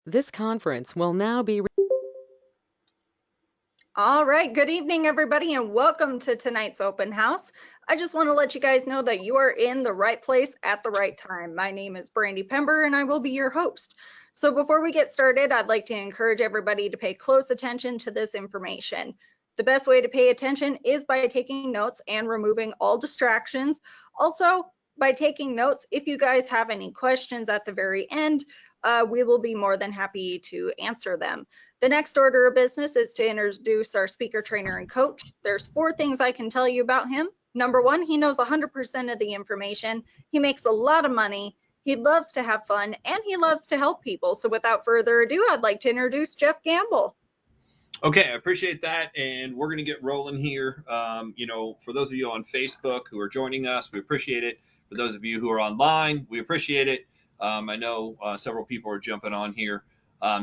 This conference will now be. All right, good evening, everybody, and welcome to tonight's open house. I just want to let you guys know that you are in the right place at the right time. My name is Brandy Pember, and I will be your host. So before we get started, I'd like to encourage everybody to pay close attention to this information. The best way to pay attention is by taking notes and removing all distractions. Also, by taking notes, if you guys have any questions at the very end, we will be more than happy to answer them. The next order of business is to introduce our speaker, trainer, and coach. There's 4 things I can tell you about him. Number 1, he knows 100% of the information. He makes a lot of money. He loves to have fun, and he loves to help people. So without further ado, I'd like to introduce Jeff Gamble. Okay, I appreciate that, and we're going to get rolling here. For those of you on Facebook who are joining us, we appreciate it. For those of you who are online, we appreciate it. I know several people are jumping on here.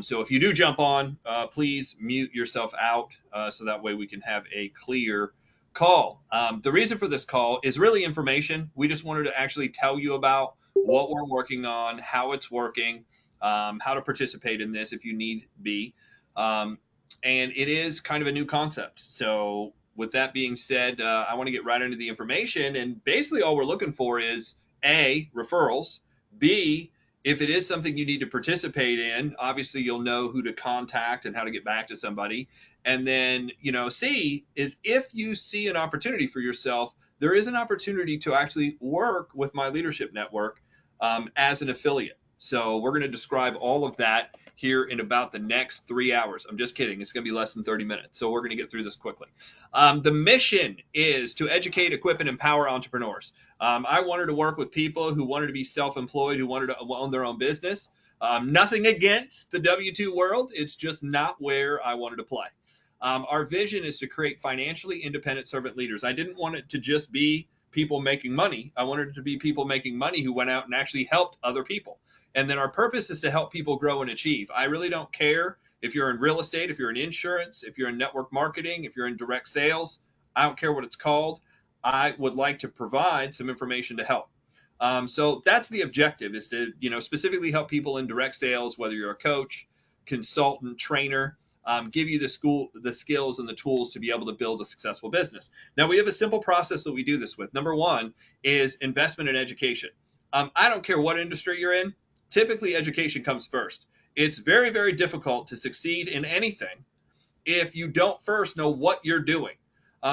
So if you do jump on, please mute yourself out so that way we can have a clear call. The reason for this call is really information. We just wanted to actually tell you about what we're working on, how it's working, how to participate in this if you need be. And it is kind of a new concept. So with that being said, I want to get right into the information. And basically all we're looking for is A, referrals, B, if it is something you need to participate in, obviously you'll know who to contact and how to get back to somebody. And then, C is if you see an opportunity for yourself, there is an opportunity to actually work with My Leadership Network as an affiliate. So we're going to describe all of that here in about the next 3 hours. I'm just kidding. It's going to be less than 30 minutes. So we're going to get through this quickly. The mission is to educate, equip, and empower entrepreneurs. I wanted to work with people who wanted to be self-employed, who wanted to own their own business. Nothing against the W-2 world. It's just not where I wanted to play. Our vision is to create financially independent servant leaders. I didn't want it to just be people making money. I wanted it to be people making money who went out and actually helped other people. And then our purpose is to help people grow and achieve. I really don't care if you're in real estate, if you're in insurance, if you're in network marketing, if you're in direct sales. I don't care what it's called. I would like to provide some information to help. So that's the objective, is to specifically help people in direct sales, whether you're a coach, consultant, trainer, give you the skills and the tools to be able to build a successful business. Now we have a simple process that we do this with. Number 1 is investment in education. I don't care what industry you're in. Typically, education comes first. It's very, very difficult to succeed in anything if you don't first know what you're doing.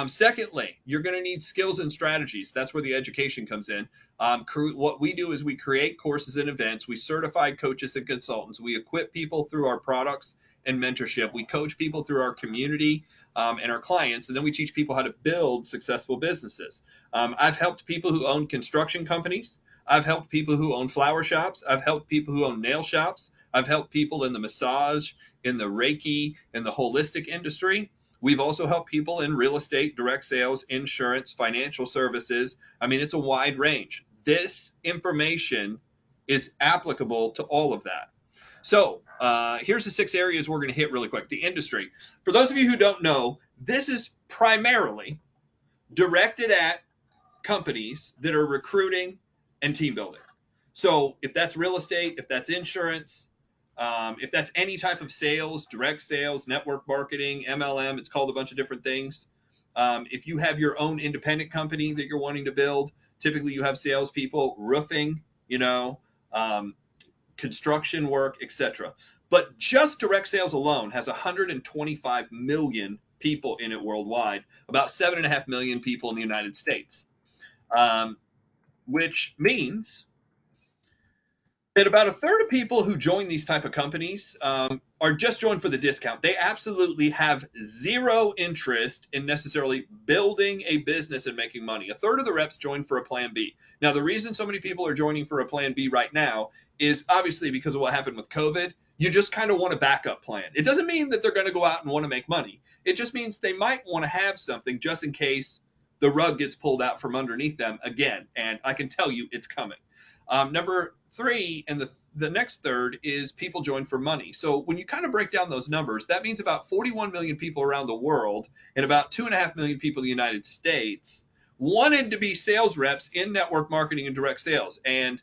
Secondly, you're going to need skills and strategies. That's where the education comes in. What we do is we create courses and events. We certify coaches and consultants. We equip people through our products and mentorship. We coach people through our community and our clients, and then we teach people how to build successful businesses. I've helped people who own construction companies. I've helped people who own flower shops. I've helped people who own nail shops. I've helped people in the massage, in the Reiki, in the holistic industry. We've also helped people in real estate, direct sales, insurance, financial services. I mean, it's a wide range. This information is applicable to all of that. So here's the 6 areas we're going to hit really quick. The industry. For those of you who don't know, this is primarily directed at companies that are recruiting and team building. So if that's real estate, if that's insurance, if that's any type of sales, direct sales, network marketing, MLM, it's called a bunch of different things. If you have your own independent company that you're wanting to build, typically you have salespeople, roofing, construction work, etc. But just direct sales alone has 125 million people in it worldwide, about 7.5 million people in the United States, which means that about a third of people who join these type of companies are just joined for the discount. They absolutely have zero interest in necessarily building a business and making money. A third of the reps join for a plan B. Now, the reason so many people are joining for a plan B right now is obviously because of what happened with COVID. You just kind of want a backup plan. It doesn't mean that they're going to go out and want to make money. It just means they might want to have something just in case the rug gets pulled out from underneath them again. And I can tell you it's coming. Number 3, and the next third, is people join for money. So when you kind of break down those numbers, that means about 41 million people around the world and about 2.5 million people in the United States wanted to be sales reps in network marketing and direct sales. And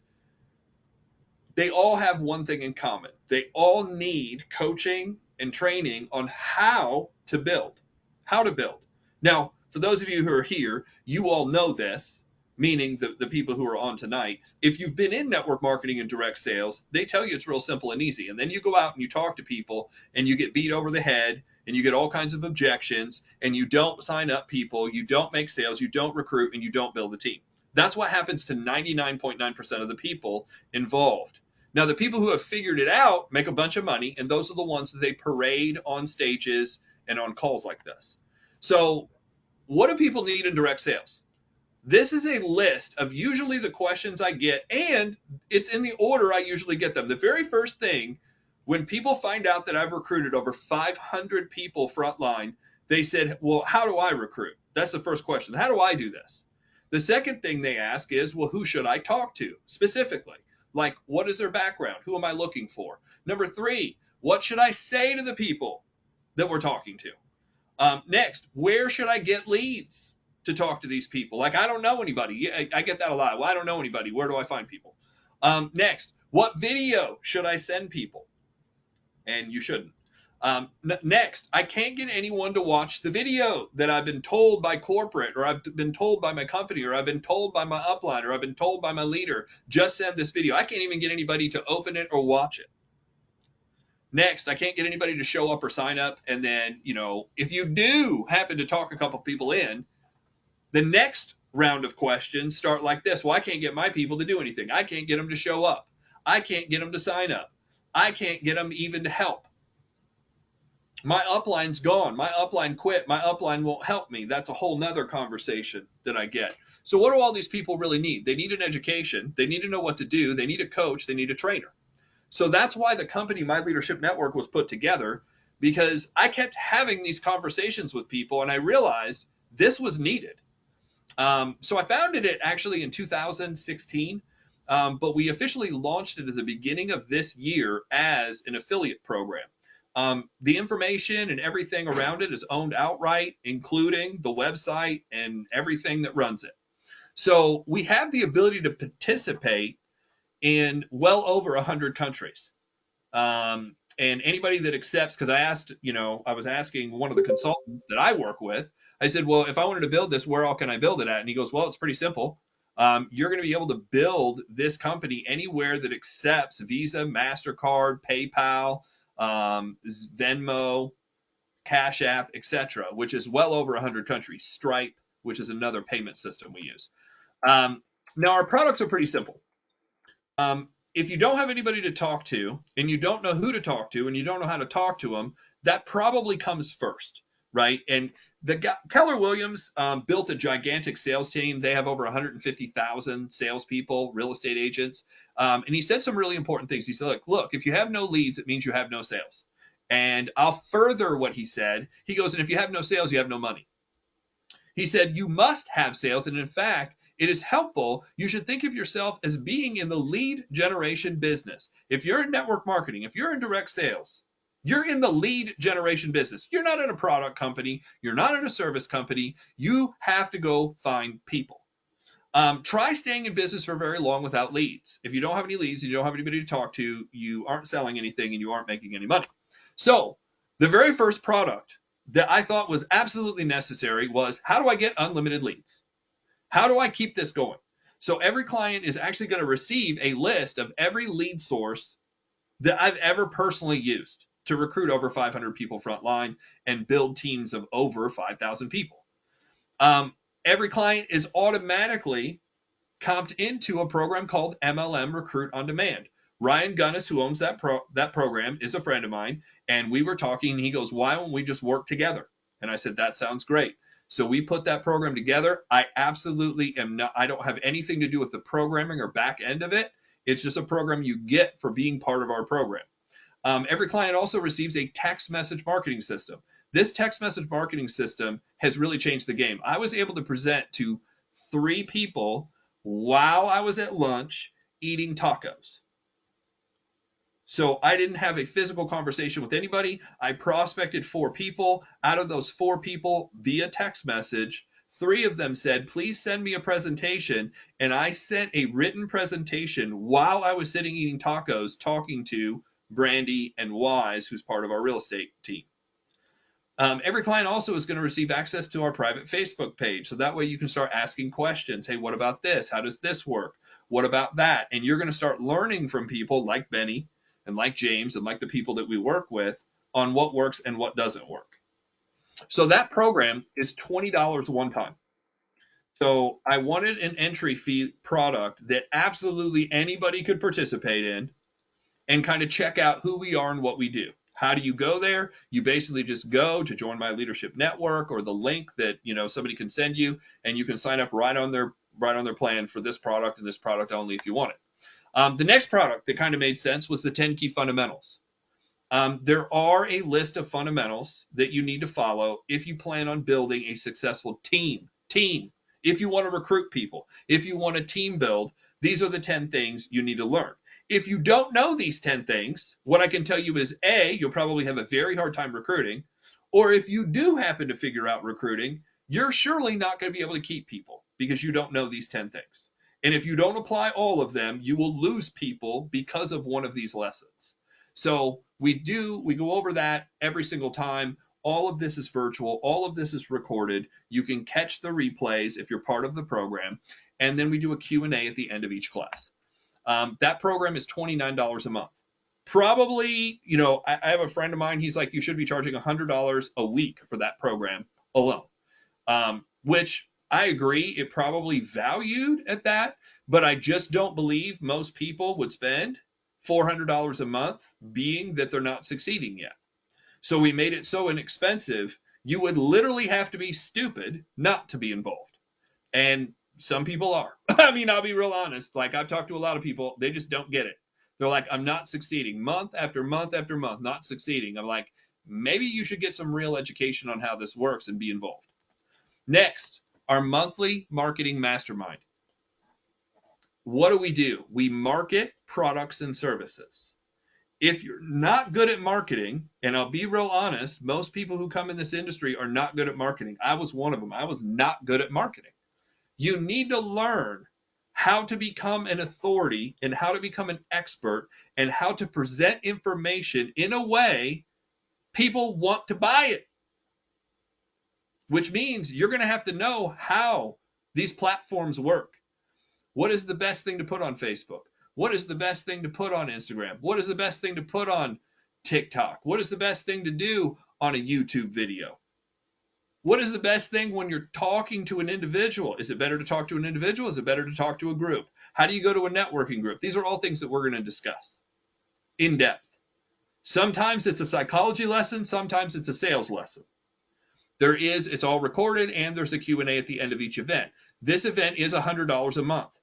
they all have one thing in common. They all need coaching and training on how to build. How to build. Now, for those of you who are here, you all know this, meaning the people who are on tonight. If you've been in network marketing and direct sales, they tell you it's real simple and easy. And then you go out and you talk to people and you get beat over the head and you get all kinds of objections and you don't sign up people, you don't make sales, you don't recruit, and you don't build the team. That's what happens to 99.9% of the people involved. Now, the people who have figured it out make a bunch of money, and those are the ones that they parade on stages and on calls like this. So what do people need in direct sales? This is a list of usually the questions I get, and it's in the order I usually get them. The very first thing, when people find out that I've recruited over 500 people frontline, they said, well, how do I recruit? That's the first question. How do I do this? The second thing they ask is, well, who should I talk to specifically? Like, what is their background? Who am I looking for? Number 3, what should I say to the people that we're talking to? Next, where should I get leads to talk to these people? Like, I don't know anybody. I get that a lot. Well, I don't know anybody. Where do I find people? Next, what video should I send people? And you shouldn't. Next, I can't get anyone to watch the video that I've been told by corporate, or I've been told by my company, or I've been told by my upline, or I've been told by my leader, just send this video. I can't even get anybody to open it or watch it. Next, I can't get anybody to show up or sign up. And then, if you do happen to talk a couple people in, the next round of questions start like this. Well, I can't get my people to do anything. I can't get them to show up. I can't get them to sign up. I can't get them even to help. My upline's gone. My upline quit. My upline won't help me. That's a whole nother conversation that I get. So what do all these people really need? They need an education. They need to know what to do. They need a coach. They need a trainer. So that's why the company, My Leadership Network, was put together, because I kept having these conversations with people and I realized this was needed. So I founded it actually in 2016, but we officially launched it at the beginning of this year as an affiliate program. The information and everything around it is owned outright, including the website and everything that runs it. So we have the ability to participate in well over 100 countries. And anybody that accepts, because I was asking one of the consultants that I work with, I said, well, if I wanted to build this, where all can I build it at? And he goes, well, it's pretty simple. You're going to be able to build this company anywhere that accepts Visa, MasterCard, PayPal, Venmo, Cash App, etc., which is well over 100 countries. Stripe, which is another payment system we use. Now, our products are pretty simple. If you don't have anybody to talk to, and you don't know who to talk to, and you don't know how to talk to them, that probably comes first, right? And Keller Williams built a gigantic sales team. They have over 150,000 salespeople, real estate agents. And he said some really important things. He said, look, if you have no leads, it means you have no sales. And I'll further what he said. He goes, and if you have no sales, you have no money. He said, you must have sales. And in fact, it is helpful. You should think of yourself as being in the lead generation business. If you're in network marketing, if you're in direct sales, you're in the lead generation business. You're not in a product company. You're not in a service company. You have to go find people. Try staying in business for very long without leads. If you don't have any leads and you don't have anybody to talk to, you aren't selling anything and you aren't making any money. So the very first product that I thought was absolutely necessary was, how do I get unlimited leads? How do I keep this going? So every client is actually going to receive a list of every lead source that I've ever personally used to recruit over 500 people frontline and build teams of over 5,000 people. Every client is automatically comped into a program called MLM Recruit on Demand. Ryan Gunnis, who owns that program, is a friend of mine, and we were talking, and he goes, why don't we just work together? And I said, that sounds great. So we put that program together. I absolutely am not, I don't have anything to do with the programming or back end of it. It's just a program you get for being part of our program. Every client also receives a text message marketing system. This text message marketing system has really changed the game. I was able to present to 3 people while I was at lunch eating tacos. So I didn't have a physical conversation with anybody. I prospected 4 people. Out of those 4 people, via text message, 3 of them said, please send me a presentation. And I sent a written presentation while I was sitting eating tacos, talking to Brandy and Wise, who's part of our real estate team. Every client also is going to receive access to our private Facebook page. So that way you can start asking questions. Hey, what about this? How does this work? What about that? And you're going to start learning from people like Benny and like James and like the people that we work with on what works and what doesn't work. So that program is $20 one time. So I wanted an entry fee product that absolutely anybody could participate in and kind of check out who we are and what we do. How do you go there? You basically just go to Join My Leadership Network or the link that somebody can send you, and you can sign up right on their plan for this product and this product only if you want it. The next product that kind of made sense was the 10 Key Fundamentals. There are a list of fundamentals that you need to follow if you plan on building a successful team. If you want to recruit people, if you want to team build, these are the 10 things you need to learn. If you don't know these 10 things, what I can tell you is A, you'll probably have a very hard time recruiting, or if you do happen to figure out recruiting, you're surely not going to be able to keep people because you don't know these 10 things. And if you don't apply all of them, you will lose people because of one of these lessons. So we go over that every single time. All of this is virtual. All of this is recorded. You can catch the replays if you're part of the program. And then we do a Q&A at the end of each class. That program is $29 a month. Probably, I have a friend of mine, he's like, you should be charging $100 a week for that program alone, which I agree, it probably valued at that, but I just don't believe most people would spend $400 a month being that they're not succeeding yet. So we made it so inexpensive, you would literally have to be stupid not to be involved. And some people are. I mean, I'll be real honest. Like, I've talked to a lot of people, they just don't get it. They're like, I'm not succeeding. Month after month after month, not succeeding. I'm like, maybe you should get some real education on how this works and be involved. Next, our monthly marketing mastermind. What do? We market products and services. If you're not good at marketing, and I'll be real honest, most people who come in this industry are not good at marketing. I was one of them. I was not good at marketing. You need to learn how to become an authority and how to become an expert and how to present information in a way people want to buy it, which means you're going to have to know how these platforms work. What is the best thing to put on Facebook? What is the best thing to put on Instagram? What is the best thing to put on TikTok? What is the best thing to do on a YouTube video? What is the best thing when you're talking to an individual? Is it better to talk to an individual? Is it better to talk to a group? How do you go to a networking group? These are all things that we're going to discuss in depth. Sometimes it's a psychology lesson. Sometimes it's a sales lesson. It's all recorded, and there's a Q&A at the end of each event. This event is $100 a month.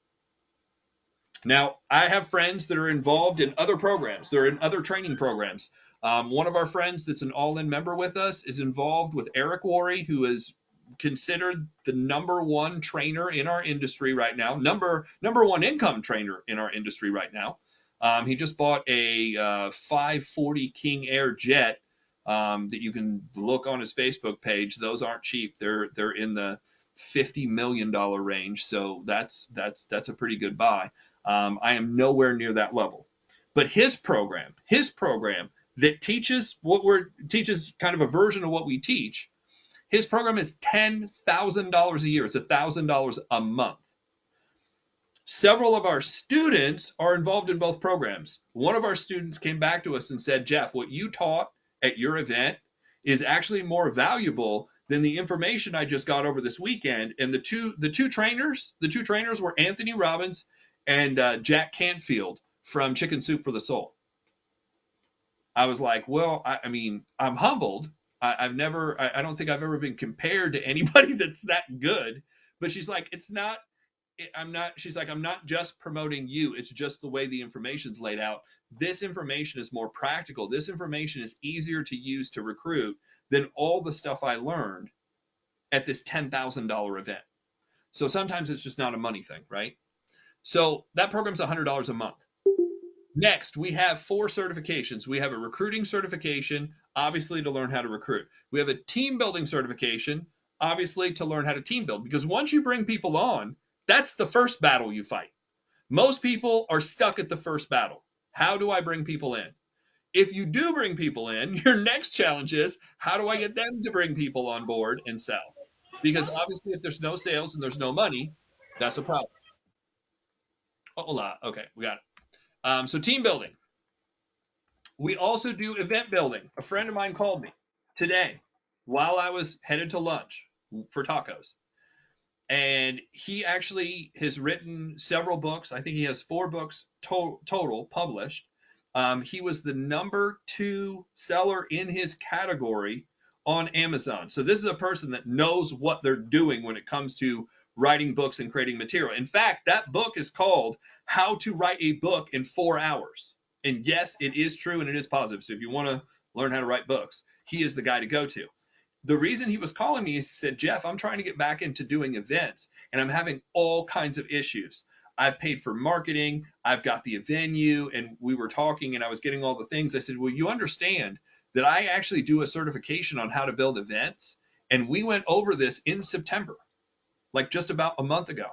Now, I have friends that are involved in other programs. They're in other training programs. One of our friends that's an all-in member with us is involved with Eric Worre, who is considered the #1 trainer in our industry right now, number one income trainer in our industry right now. He just bought a 540 King Air jet that you can look on his Facebook page. Those aren't cheap. They're in the $50 million range, so that's a pretty good buy. I am nowhere near that level, but his program that teaches kind of a version of what we teach. His program is $10,000 a year. It's $1,000 a month. Several of our students are involved in both programs. One of our students came back to us and said, Jeff, what you taught at your event is actually more valuable than the information I just got over this weekend. And the two trainers were Anthony Robbins and Jack Canfield from Chicken Soup for the Soul. I was like, well, I mean, I'm humbled. I don't think I've ever been compared to anybody that's that good. But she's like, I'm not just promoting you. It's just the way the information's laid out. This information is more practical. This information is easier to use to recruit than all the stuff I learned at this $10,000 event. So sometimes it's just not a money thing, right? So that program's $100 a month. Next, we have 4 certifications. We have a recruiting certification, obviously to learn how to recruit. We have a team building certification, obviously, to learn how to team build, because once you bring people on, that's the first battle you fight. Most people are stuck at the first battle. How do I bring people in? If you do bring people in, your next challenge is, how do I get them to bring people on board and sell? Because obviously, if there's no sales and there's no money, that's a problem. Hola. Okay, we got it. So team building. We also do event building. A friend of mine called me today while I was headed to lunch for tacos. And he actually has written several books. I think he has 4 books total published. He was the #2 seller in his category on Amazon. So this is a person that knows what they're doing when it comes to writing books and creating material. In fact, that book is called How to Write a Book in 4 Hours. And yes, it is true and it is positive. So if you want to learn how to write books, he is the guy to go to. The reason he was calling me is he said, Jeff, I'm trying to get back into doing events and I'm having all kinds of issues. I've paid for marketing, I've got the venue, and we were talking and I was getting all the things. I said, well, you understand that I actually do a certification on how to build events. And we went over this in September, like just about a month ago.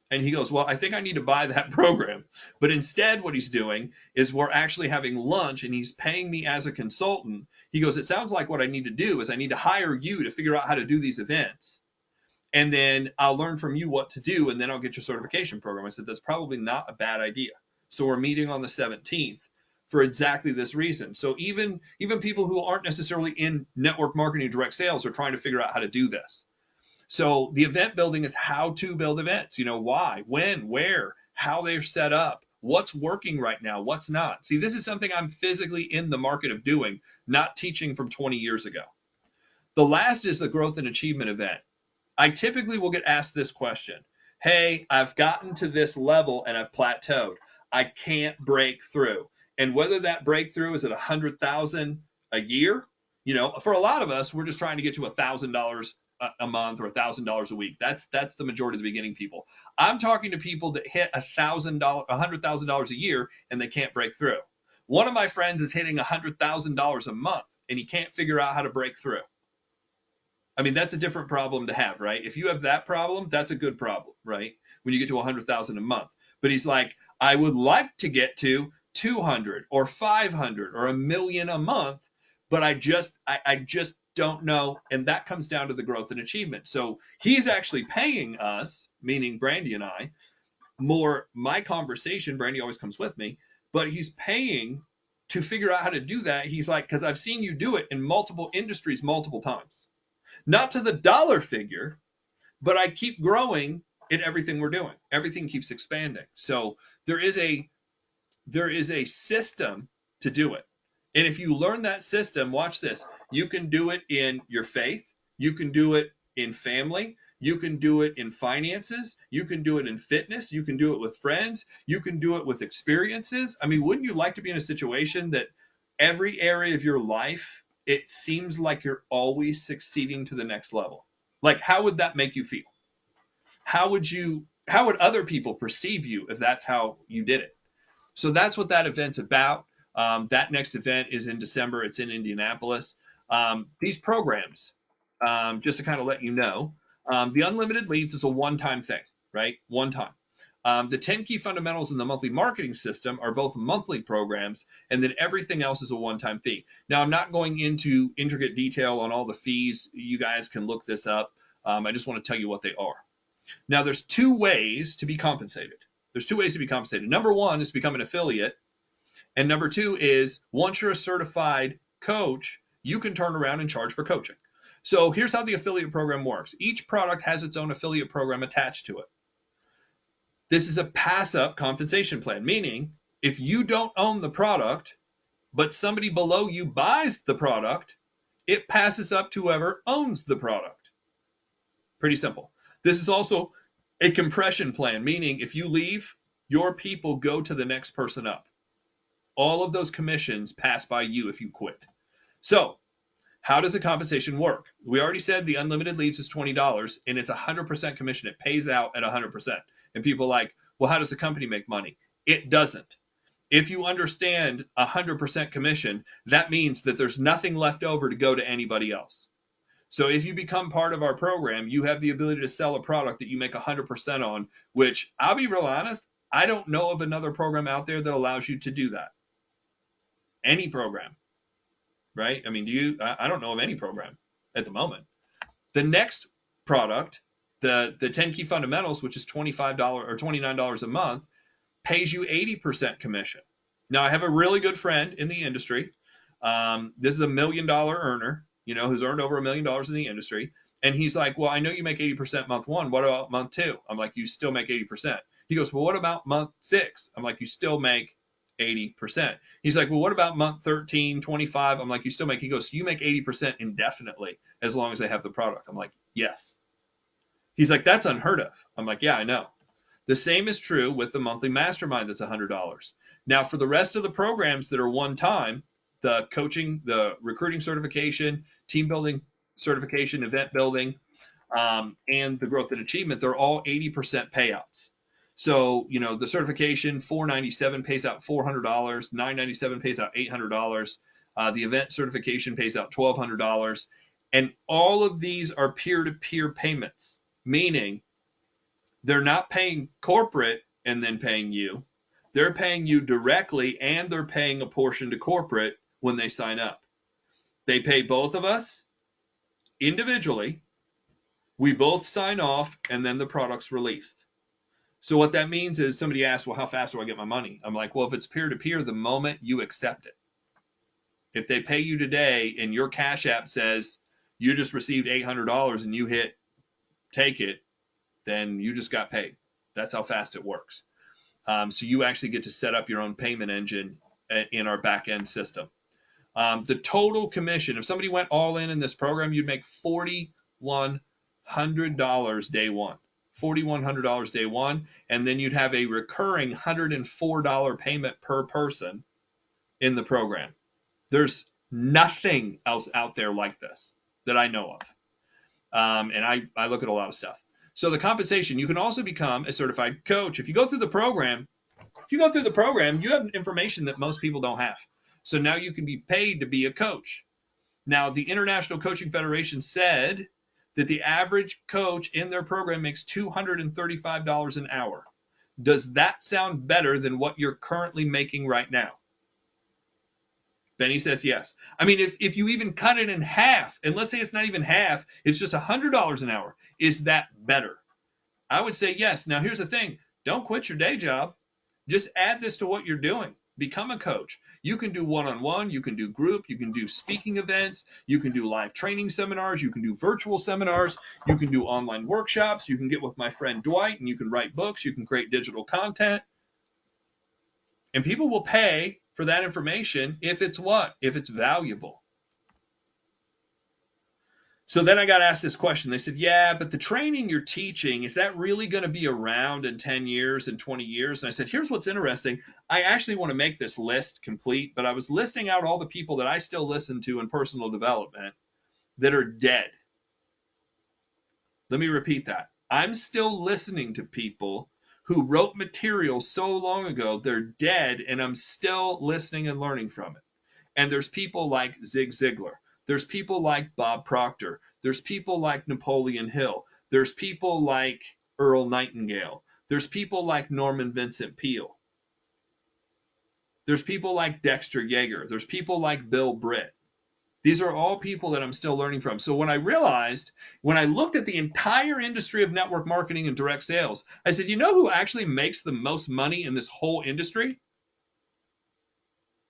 And he goes, well, I think I need to buy that program. But instead, what he's doing is we're actually having lunch and he's paying me as a consultant. He goes, it sounds like what I need to do is I need to hire you to figure out how to do these events. And then I'll learn from you what to do. And then I'll get your certification program. I said, that's probably not a bad idea. So we're meeting on the 17th for exactly this reason. So even people who aren't necessarily in network marketing, direct sales are trying to figure out how to do this. So the event building is how to build events, why, when, where, how they're set up, what's working right now, what's not. See, this is something I'm physically in the market of doing, not teaching from 20 years ago. The last is the growth and achievement event. I typically will get asked this question. Hey, I've gotten to this level and I've plateaued. I can't break through. And whether that breakthrough is at 100,000 a year, for a lot of us, we're just trying to get to $1,000 a month or $1,000 a week. That's the majority of the beginning people. I'm talking to people that hit $100,000 a year and they can't break through. One of my friends is hitting $100,000 a month and he can't figure out how to break through. I mean, that's a different problem to have, right? If you have that problem, that's a good problem, right? When you get to 100,000 a month. But he's like, I would like to get to 200 or 500 or $1 million a month, but I just don't know. And that comes down to the growth and achievement. So he's actually paying us, meaning Brandy and I, more my conversation. Brandy always comes with me, but he's paying to figure out how to do that. He's like, because I've seen you do it in multiple industries multiple times. Not to the dollar figure, but I keep growing in everything we're doing. Everything keeps expanding. So there is a system to do it. And if you learn that system, watch this. You can do it in your faith. You can do it in family. You can do it in finances. You can do it in fitness. You can do it with friends. You can do it with experiences. I mean, wouldn't you like to be in a situation that every area of your life, it seems like you're always succeeding to the next level? Like, how would that make you feel? How would other people perceive you if that's how you did it? So that's what that event's about. That next event is in December. It's in Indianapolis. These programs, just to kind of let you know, the Unlimited Leads is a one-time thing, right? One time. The 10 Key Fundamentals and the Monthly Marketing System are both monthly programs, and then everything else is a one-time fee. Now, I'm not going into intricate detail on all the fees. You guys can look this up. I just want to tell you what they are. Now, there's 2 ways to be compensated. There's 2 ways to be compensated. Number 1 is to become an affiliate. And number 2 is once you're a certified coach, you can turn around and charge for coaching. So here's how the affiliate program works. Each product has its own affiliate program attached to it. This is a pass-up compensation plan, meaning if you don't own the product, but somebody below you buys the product, it passes up to whoever owns the product. Pretty simple. This is also a compression plan, meaning if you leave, your people go to the next person up. All of those commissions pass by you if you quit. So how does the compensation work? We already said the Unlimited Leads is $20 and it's 100% commission. It pays out at 100%. And people are like, well, how does the company make money? It doesn't. If you understand 100% commission, that means that there's nothing left over to go to anybody else. So if you become part of our program, you have the ability to sell a product that you make 100% on, which I'll be real honest, I don't know of another program out there that allows you to do that. Any program, right? I mean, I don't know of any program at the moment. The next product, the 10 Key Fundamentals, which is $25 or $29 a month, pays you 80% commission. Now, I have a really good friend in the industry. This is $1 million earner, who's earned over $1 million in the industry. And he's like, well, I know you make 80% month one. What about month two? I'm like, you still make 80%. He goes, well, what about month 6? I'm like, you still make 80%. He's like, well, what about month 13, 25? I'm like, you still make, he goes, so you make 80% indefinitely as long as they have the product. I'm like, yes. He's like, that's unheard of. I'm like, yeah, I know. The same is true with the monthly mastermind that's $100. Now, for the rest of the programs that are one time, the coaching, the recruiting certification, team building certification, event building, and the growth and achievement, they're all 80% payouts. So, the certification, $497 pays out $400, $997 pays out $800. The event certification pays out $1,200. And all of these are peer-to-peer payments, meaning they're not paying corporate and then paying you. They're paying you directly, and they're paying a portion to corporate when they sign up. They pay both of us individually. We both sign off, and then the product's released. So what that means is somebody asks, well, how fast do I get my money? I'm like, well, if it's peer-to-peer, the moment you accept it. If they pay you today and your Cash App says you just received $800 and you hit take it, then you just got paid. That's how fast it works. So you actually get to set up your own payment engine in our back-end system. The total commission, if somebody went all in this program, you'd make $4,100 day one. $4,100 day one, and then you'd have a recurring $104 payment per person in the program. There's nothing else out there like this that I know of. And I look at a lot of stuff. So the compensation, you can also become a certified coach. If you go through the program, you have information that most people don't have. So now you can be paid to be a coach. Now, the International Coaching Federation said that the average coach in their program makes $235 an hour. Does that sound better than what you're currently making right now? Benny says yes. I mean, if you even cut it in half, and let's say it's not even half, it's just $100 an hour, is that better? I would say yes. Now, here's the thing. Don't quit your day job. Just add this to what you're doing. Become a coach. You can do one-on-one, you can do group, you can do speaking events, you can do live training seminars, you can do virtual seminars, you can do online workshops, you can get with my friend Dwight and you can write books, you can create digital content. And people will pay for that information if it's what? If it's valuable. So then I got asked this question. They said, yeah, but the training you're teaching, is that really going to be around in 10 years and 20 years? And I said, here's what's interesting. I actually want to make this list complete, but I was listing out all the people that I still listen to in personal development that are dead. Let me repeat that. I'm still listening to people who wrote material so long ago, they're dead, and I'm still listening and learning from it. And there's people like Zig Ziglar. There's people like Bob Proctor. There's people like Napoleon Hill. There's people like Earl Nightingale. There's people like Norman Vincent Peale. There's people like Dexter Yeager. There's people like Bill Britt. These are all people that I'm still learning from. So when I looked at the entire industry of network marketing and direct sales, I said, you know who actually makes the most money in this whole industry?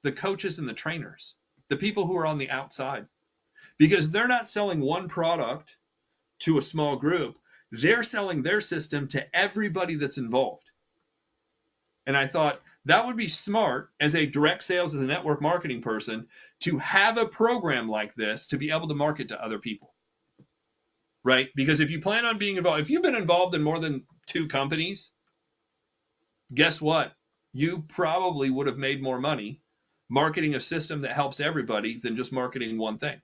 The coaches and the trainers, the people who are on the outside. Because they're not selling one product to a small group. They're selling their system to everybody that's involved. And I thought that would be smart as a direct sales, as a network marketing person, to have a program like this to be able to market to other people. Right? Because if you plan on being involved, if you've been involved in more than 2 companies, guess what? You probably would have made more money marketing a system that helps everybody than just marketing one thing.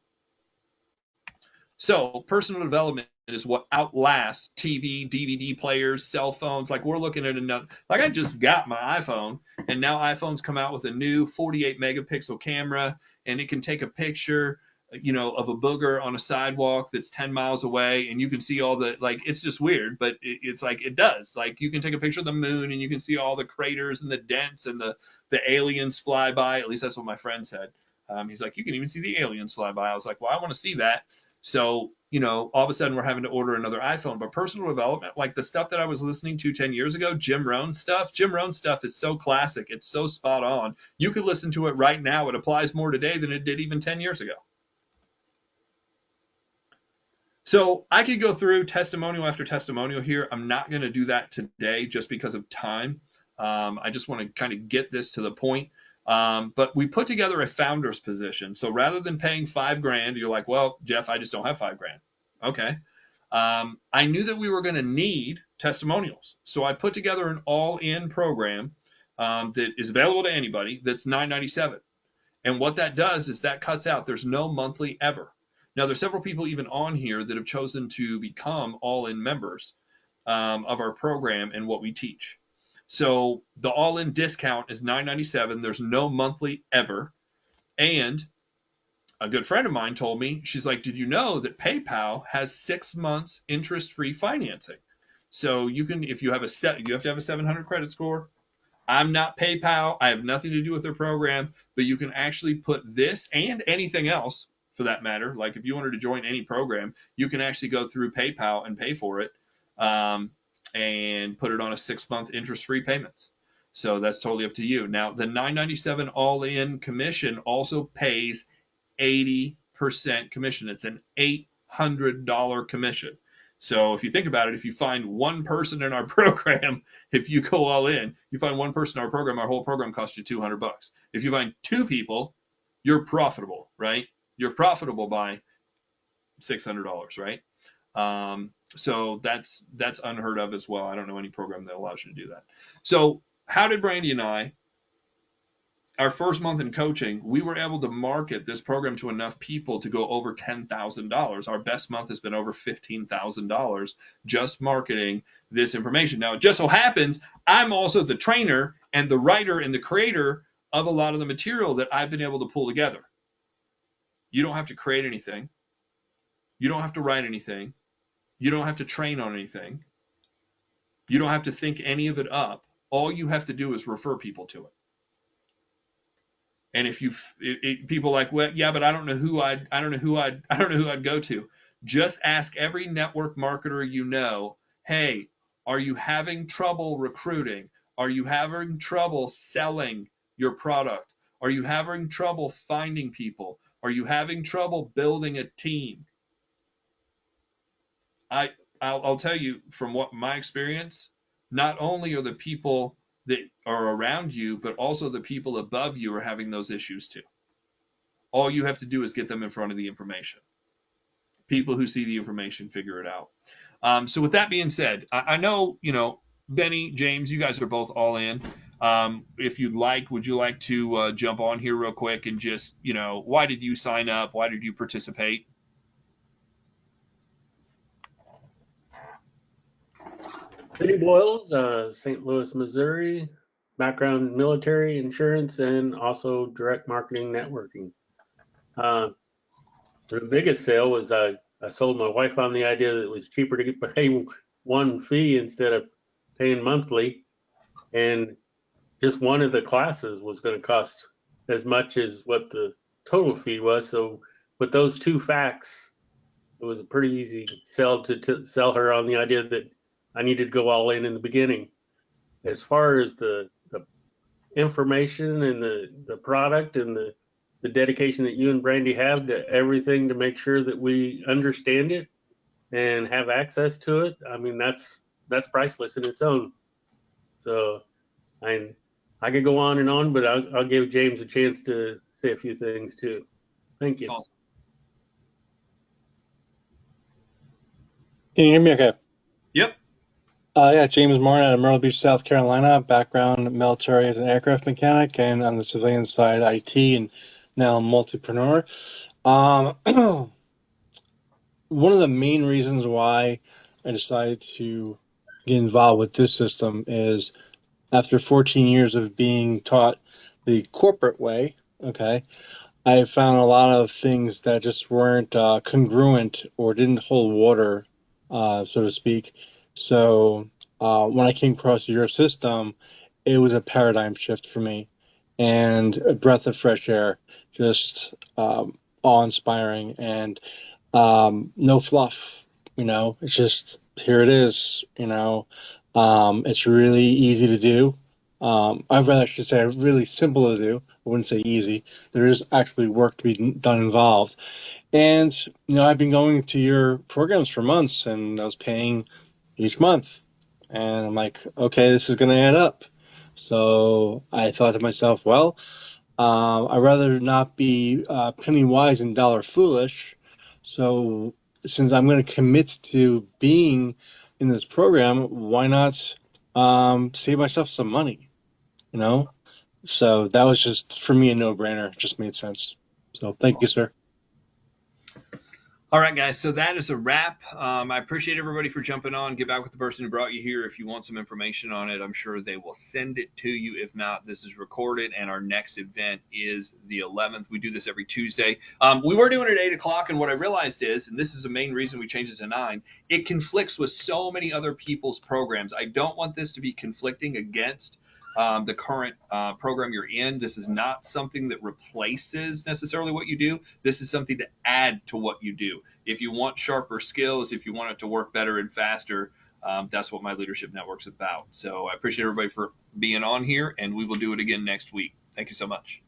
So personal development is what outlasts TV, DVD players, cell phones. Like we're looking at another, like I just got my iPhone and now iPhones come out with a new 48 megapixel camera and it can take a picture of a booger on a sidewalk that's 10 miles away, and you can see all the, like, it's just weird, but it's like, it does. Like, you can take a picture of the moon and you can see all the craters and the dents and the aliens fly by. At least that's what my friend said. He's like, you can even see the aliens fly by. I was like, well, I want to see that. So, all of a sudden we're having to order another iPhone. But personal development, like the stuff that I was listening to 10 years ago, Jim Rohn stuff is so classic. It's so spot on. You could listen to it right now. It applies more today than it did even 10 years ago. So I could go through testimonial after testimonial here. I'm not going to do that today just because of time. I just want to kind of get this to the point. But we put together a founder's position. So rather than paying $5,000, you're like, well, Jeff, I just don't have $5,000. Okay. I knew that we were going to need testimonials. So I put together an all-in program that is available to anybody that's $997. And what that does is that cuts out, there's no monthly ever. Now, there's several people even on here that have chosen to become all-in members of our program and what we teach. So the all-in discount is $997. There's no monthly ever. And a good friend of mine told me, she's like, did you know that PayPal has 6 months interest-free financing? So you can, if you have you have to have a 700 credit score. I'm not PayPal. I have nothing to do with their program, but you can actually put this and anything else for that matter. Like if you wanted to join any program, you can actually go through PayPal and pay for it and put it on a 6-month interest-free payments. So that's totally up to you. Now, the $997 all-in commission also pays 80% commission. It's an $800 commission. So if you think about it, if you find one person in our program, if you go all in, you find one person in our program, our whole program costs you $200. If you find 2 people, you're profitable, right? You're profitable by $600, right? So that's unheard of as well. I don't know any program that allows you to do that. So how did Brandy and I, our first month in coaching, we were able to market this program to enough people to go over $10,000. Our best month has been over $15,000 just marketing this information. Now, it just so happens I'm also the trainer and the writer and the creator of a lot of the material that I've been able to pull together. You don't have to create anything. You don't have to write anything. You don't have to train on anything. You don't have to think any of it up. All you have to do is refer people to it. And if people like, well, yeah, but I don't know who I'd go to. Just ask every network marketer you know, hey, are you having trouble recruiting? Are you having trouble selling your product? Are you having trouble finding people? Are you having trouble building a team? I'll tell you from what my experience, not only are the people that are around you, but also the people above you are having those issues too. All you have to do is get them in front of the information. People who see the information figure it out. So with that being said, I know, Benny, James, you guys are both all in. If you'd like, would you like to jump on here real quick and just, why did you sign up? Why did you participate? Benny Boyles, St. Louis, Missouri, background military, insurance, and also direct marketing networking. The biggest sale was I sold my wife on the idea that it was cheaper to pay one fee instead of paying monthly. And just one of the classes was going to cost as much as what the total fee was. So with those 2 facts, it was a pretty easy sell to sell her on the idea that I needed to go all in the beginning. As far as the information and the product and the dedication that you and Brandy have to everything to make sure that we understand it and have access to it, I mean, that's priceless in its own. So I could go on and on, but I'll give James a chance to say a few things too. Thank you. Awesome. Can you hear me okay? Yep. Yeah, James Morin out of Myrtle Beach, South Carolina. Background military as an aircraft mechanic, and on the civilian side, IT, and now multipreneur. One of the main reasons why I decided to get involved with this system is after 14 years of being taught the corporate way, okay, I found a lot of things that just weren't congruent or didn't hold water, so to speak. So when I came across your system, it was a paradigm shift for me and a breath of fresh air, just awe-inspiring and no fluff. It's just here it is. It's really easy to do. I'd rather should say really simple to do. I wouldn't say easy. There is actually work to be done involved. And, I've been going to your programs for months and I was paying each month. And I'm like, okay, this is going to add up. So I thought to myself, well, I'd rather not be penny wise and dollar foolish. So since I'm going to commit to being in this program, why not save myself some money? So that was just for me a no-brainer. It just made sense. So thank you, sir. All right, guys. So that is a wrap. I appreciate everybody for jumping on. Get back with the person who brought you here. If you want some information on it, I'm sure they will send it to you. If not, this is recorded, and our next event is the 11th. We do this every Tuesday. We were doing it at 8 o'clock, and what I realized is, and this is the main reason we changed it to 9, it conflicts with so many other people's programs. I don't want this to be conflicting against the current program you're in. This is not something that replaces necessarily what you do. This is something to add to what you do. If you want sharper skills, if you want it to work better and faster, that's what My Leadership Network's about. So I appreciate everybody for being on here, and we will do it again next week. Thank you so much.